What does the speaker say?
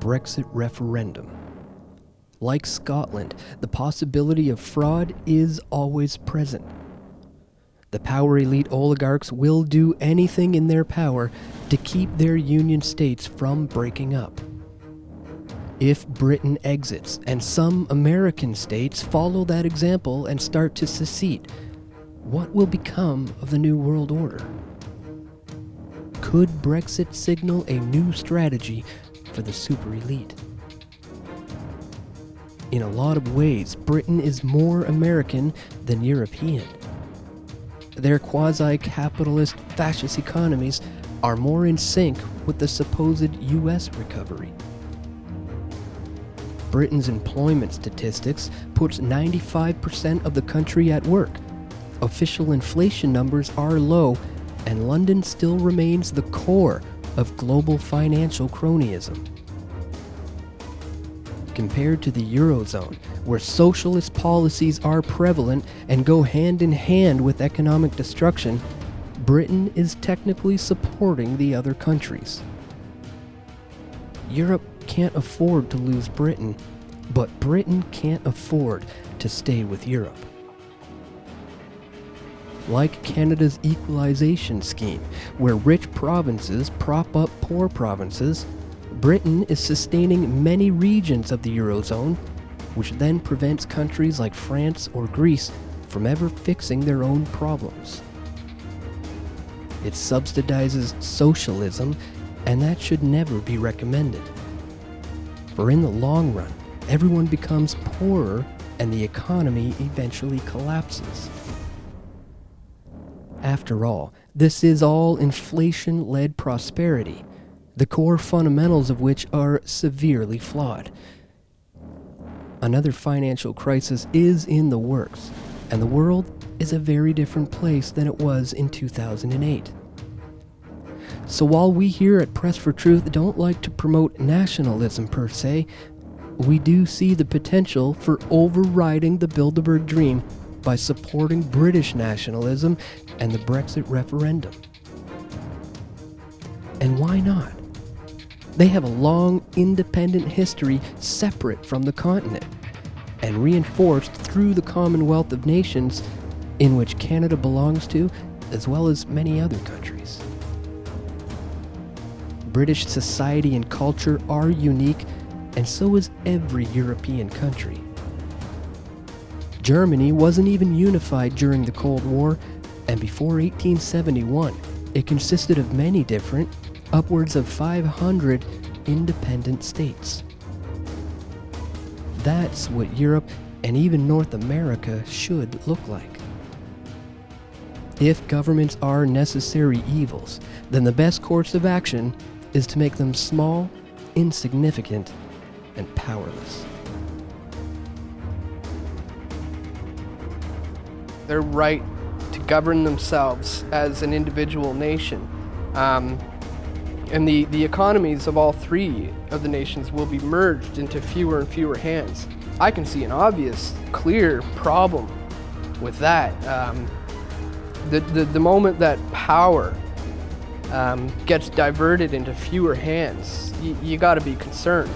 Brexit referendum. Like Scotland, the possibility of fraud is always present. The power elite oligarchs will do anything in their power to keep their union states from breaking up. If Britain exits and some American states follow that example and start to secede, what will become of the New World Order? Could Brexit signal a new strategy for the super elite? In a lot of ways, Britain is more American than European. Their quasi-capitalist fascist economies are more in sync with the supposed US recovery. Britain's employment statistics puts 95% of the country at work. Official inflation numbers are low, and London still remains the core of global financial cronyism. Compared to the Eurozone, where socialist policies are prevalent and go hand in hand with economic destruction, Britain is technically supporting the other countries. Europe can't afford to lose Britain, but Britain can't afford to stay with Europe. Like Canada's equalization scheme, where rich provinces prop up poor provinces, Britain is sustaining many regions of the Eurozone, which then prevents countries like France or Greece from ever fixing their own problems. It subsidizes socialism, and that should never be recommended. For in the long run, everyone becomes poorer and the economy eventually collapses. After all, this is all inflation-led prosperity, the core fundamentals of which are severely flawed. Another financial crisis is in the works, and the world is a very different place than it was in 2008. So while we here at Press for Truth don't like to promote nationalism per se, we do see the potential for overriding the Bilderberg dream by supporting British nationalism and the Brexit referendum. And why not? They have a long, independent history separate from the continent, and reinforced through the Commonwealth of Nations, in which Canada belongs to, as well as many other countries. British society and culture are unique, and so is every European country. Germany wasn't even unified during the Cold War, and before 1871, it consisted of many different, upwards of 500 independent states. That's what Europe and even North America should look like. If governments are necessary evils, then the best course of action is to make them small, insignificant, and powerless. Their right to govern themselves as an individual nation. And the economies of all three of the nations will be merged into fewer and fewer hands. I can see an obvious, clear problem with that. The moment that power gets diverted into fewer hands, you got to be concerned.